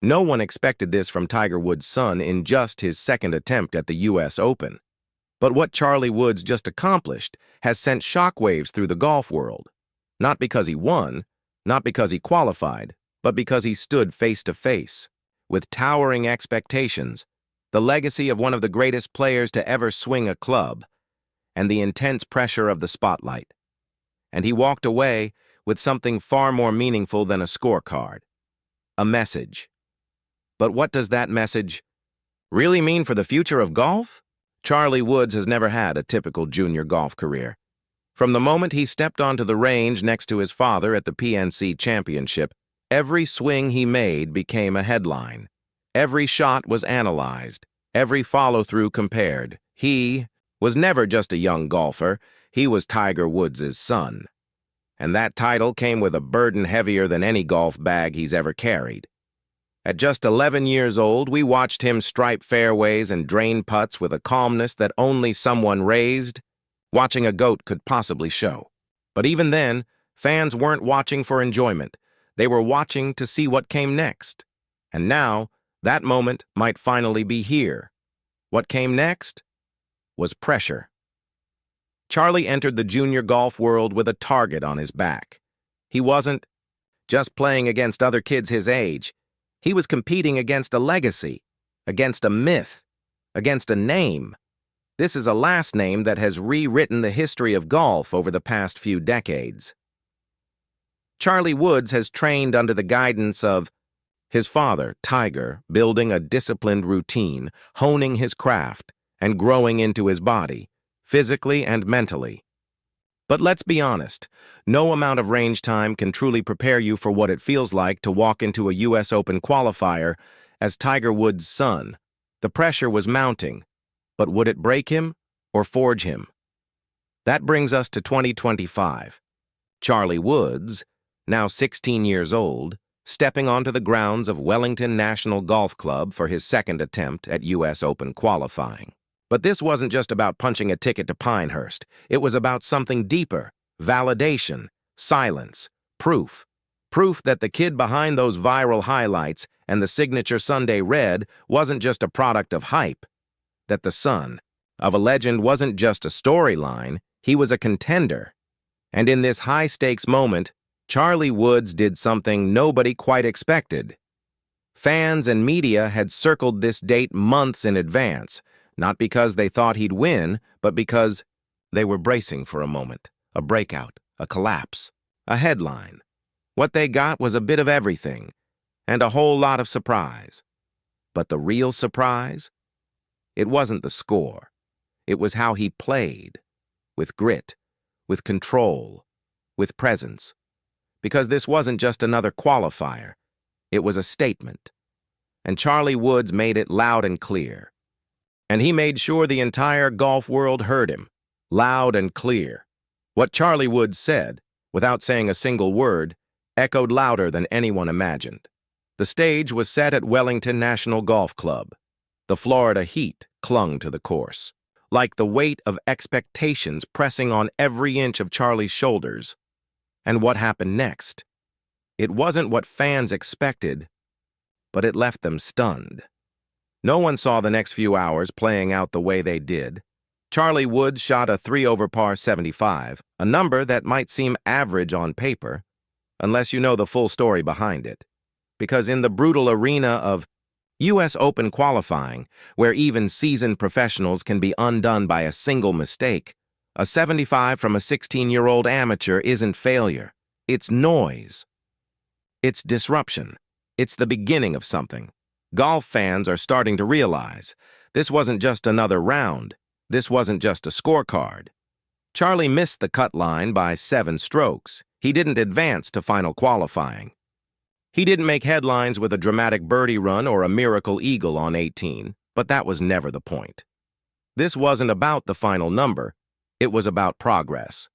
No one expected this from Tiger Woods' son in just his second attempt at the U.S. Open. But what Charlie Woods just accomplished has sent shockwaves through the golf world. Not because he won, not because he qualified, but because he stood face to face, with towering expectations, the legacy of one of the greatest players to ever swing a club, and the intense pressure of the spotlight. And he walked away with something far more meaningful than a scorecard. A message. But what does that message really mean for the future of golf? Charlie Woods has never had a typical junior golf career. From the moment he stepped onto the range next to his father at the PNC Championship, every swing he made became a headline. Every shot was analyzed, every follow-through compared. He was never just a young golfer, he was Tiger Woods' son. And that title came with a burden heavier than any golf bag he's ever carried. At just 11 years old, we watched him stripe fairways and drain putts with a calmness that only someone raised, watching a GOAT could possibly show. But even then, fans weren't watching for enjoyment. They were watching to see what came next. And now, that moment might finally be here. What came next was pressure. Charlie entered the junior golf world with a target on his back. He wasn't just playing against other kids his age. He was competing against a legacy, against a myth, against a name. This is a last name that has rewritten the history of golf over the past few decades. Charlie Woods has trained under the guidance of his father, Tiger, building a disciplined routine, honing his craft, and growing into his body, physically and mentally. But let's be honest, no amount of range time can truly prepare you for what it feels like to walk into a U.S. Open qualifier as Tiger Woods' son. The pressure was mounting, but would it break him or forge him? That brings us to 2025. Charlie Woods, now 16 years old, stepping onto the grounds of Wellington National Golf Club for his second attempt at U.S. Open qualifying. But this wasn't just about punching a ticket to Pinehurst. It was about something deeper: validation, silence, proof. Proof that the kid behind those viral highlights and the signature Sunday red wasn't just a product of hype. That the son of a legend wasn't just a storyline, he was a contender. And in this high-stakes moment, Charlie Woods did something nobody quite expected. Fans and media had circled this date months in advance, not because they thought he'd win, but because they were bracing for a moment, a breakout, a collapse, a headline. What they got was a bit of everything, and a whole lot of surprise. But the real surprise? It wasn't the score. It was how he played, with grit, with control, with presence. Because this wasn't just another qualifier, it was a statement. And Charlie Woods made it loud and clear. And he made sure the entire golf world heard him, loud and clear. What Charlie Woods said, without saying a single word, echoed louder than anyone imagined. The stage was set at Wellington National Golf Club. The Florida heat clung to the course, like the weight of expectations pressing on every inch of Charlie's shoulders. And what happened next? It wasn't what fans expected, but it left them stunned. No one saw the next few hours playing out the way they did. Charlie Woods shot a 3-over-par 75, a number that might seem average on paper, unless you know the full story behind it. Because in the brutal arena of U.S. Open qualifying, where even seasoned professionals can be undone by a single mistake, a 75 from a 16-year-old amateur isn't failure. It's noise. It's disruption. It's the beginning of something. Golf fans are starting to realize this wasn't just another round. This wasn't just a scorecard. Charlie missed the cut line by 7 strokes. He didn't advance to final qualifying. He didn't make headlines with a dramatic birdie run or a miracle eagle on 18, but that was never the point. This wasn't about the final number. It was about progress.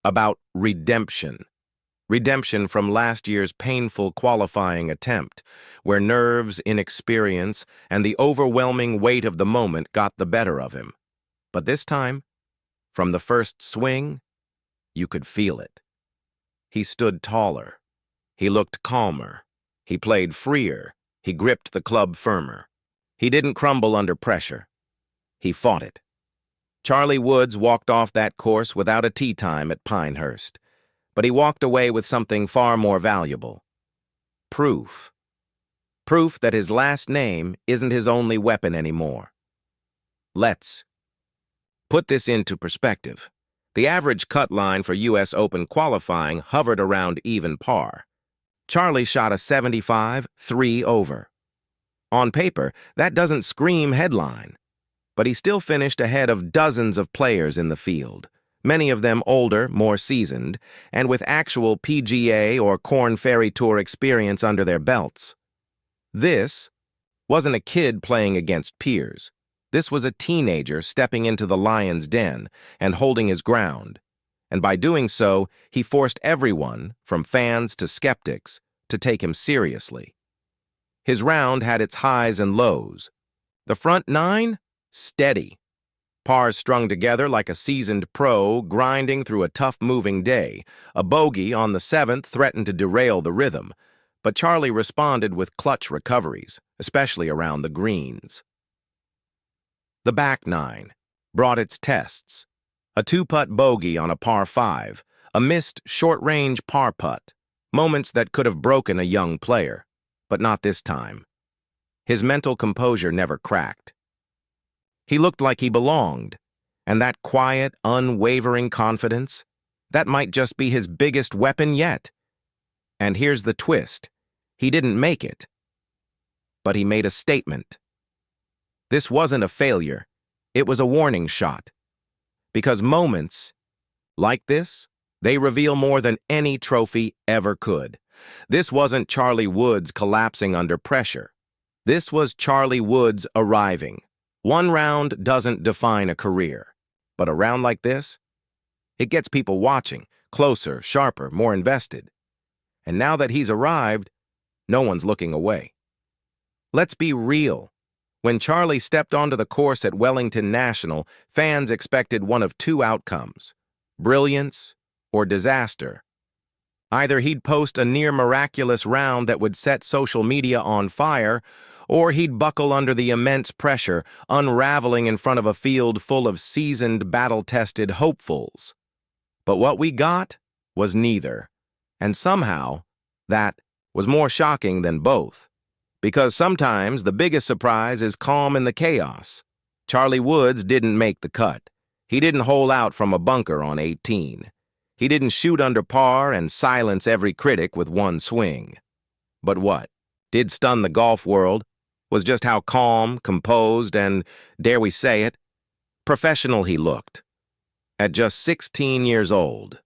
About redemption. Redemption from last year's painful qualifying attempt, where nerves, inexperience, and the overwhelming weight of the moment got the better of him. But this time, from the first swing, you could feel it. He stood taller. He looked calmer. He played freer. He gripped the club firmer. He didn't crumble under pressure. He fought it. Charlie Woods walked off that course without a tee time at Pinehurst, but he walked away with something far more valuable. Proof. Proof that his last name isn't his only weapon anymore. Let's put this into perspective. The average cut line for U.S. Open qualifying hovered around even par. Charlie shot a 75, 3 over. On paper, that doesn't scream headline, but he still finished ahead of dozens of players in the field, many of them older, more seasoned, and with actual PGA or Korn Ferry Tour experience under their belts. This wasn't a kid playing against peers. This was a teenager stepping into the lion's den and holding his ground. And by doing so, he forced everyone, from fans to skeptics, to take him seriously. His round had its highs and lows. The front 9? Steady. Pars strung together like a seasoned pro grinding through a tough-moving day. A bogey on the 7th threatened to derail the rhythm, but Charlie responded with clutch recoveries, especially around the greens. The back 9 brought its tests. A 2-putt bogey on a par 5, a missed short-range par putt, moments that could have broken a young player, but not this time. His mental composure never cracked. He looked like he belonged, and that quiet, unwavering confidence, that might just be his biggest weapon yet. And here's the twist. He didn't make it, but he made a statement. This wasn't a failure. It was a warning shot. Because moments like this, they reveal more than any trophy ever could. This wasn't Charlie Woods collapsing under pressure. This was Charlie Woods arriving. One round doesn't define a career, but a round like this, it gets people watching, closer, sharper, more invested. And now that he's arrived, no one's looking away. Let's be real. When Charlie stepped onto the course at Wellington National, fans expected one of two outcomes: brilliance or disaster. Either he'd post a near-miraculous round that would set social media on fire, or he'd buckle under the immense pressure, unraveling in front of a field full of seasoned, battle-tested hopefuls. But what we got was neither, and somehow that was more shocking than both. Because sometimes the biggest surprise is calm in the chaos. Charlie Woods didn't make the cut. He didn't hole out from a bunker on 18. He didn't shoot under par and silence every critic with one swing. But what did stun the golf world was just how calm, composed, and, dare we say it, professional he looked. At just 16 years old,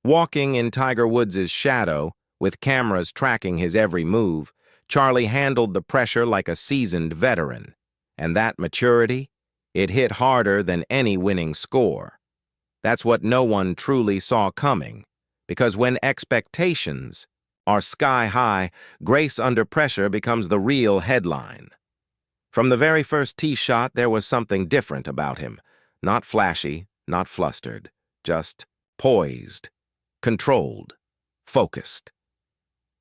walking in Tiger Woods' shadow, with cameras tracking his every move, Charlie handled the pressure like a seasoned veteran. And that maturity, it hit harder than any winning score. That's what no one truly saw coming, because when expectations are sky high, grace under pressure becomes the real headline. From the very first tee shot, there was something different about him. Not flashy, not flustered, just poised, controlled, focused.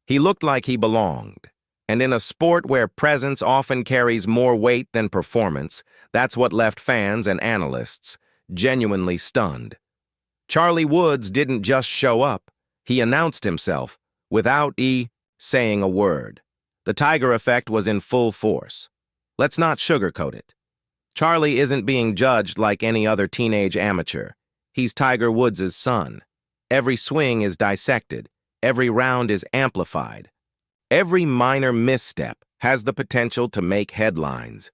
He looked like he belonged. And in a sport where presence often carries more weight than performance, that's what left fans and analysts genuinely stunned. Charlie Woods didn't just show up. He announced himself without saying a word. The Tiger effect was in full force. Let's not sugarcoat it. Charlie isn't being judged like any other teenage amateur. He's Tiger Woods' son. Every swing is dissected. Every round is amplified. Every minor misstep has the potential to make headlines.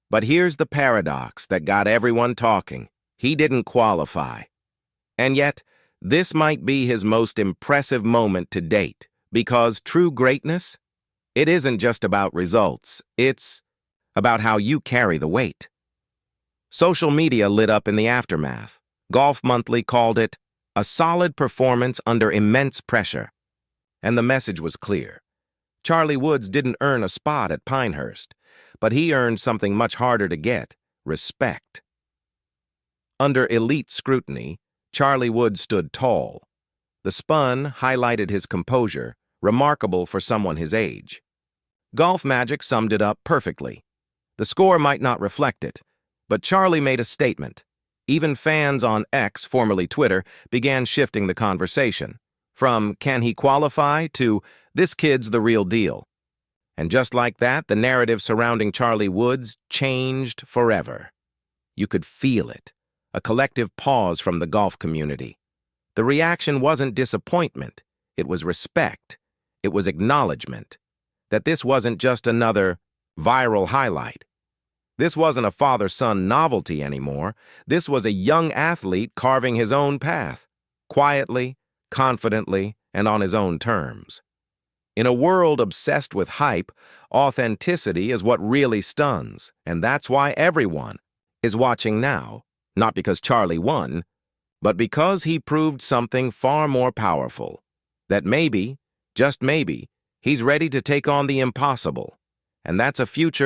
But here's the paradox that got everyone talking. He didn't qualify. And yet, this might be his most impressive moment to date, because true greatness, it isn't just about results. It's about how you carry the weight. Social media lit up in the aftermath. Golf Monthly called it a solid performance under immense pressure. And the message was clear. Charlie Woods didn't earn a spot at Pinehurst, but he earned something much harder to get: respect. Under elite scrutiny, Charlie Woods stood tall. The spun highlighted his composure, remarkable for someone his age. Golf Magic summed it up perfectly. The score might not reflect it, but Charlie made a statement. Even fans on X, formerly Twitter, began shifting the conversation. From "can he qualify" to "this kid's the real deal." And just like that, the narrative surrounding Charlie Woods changed forever. You could feel it, a collective pause from the golf community. The reaction wasn't disappointment, it was respect, it was acknowledgement, that this wasn't just another viral highlight. This wasn't a father-son novelty anymore. This was a young athlete carving his own path, quietly, confidently, and on his own terms. In a world obsessed with hype, authenticity is what really stuns, and that's why everyone is watching now, not because Charlie won, but because he proved something far more powerful, that maybe, just maybe, he's ready to take on the impossible, and that's a future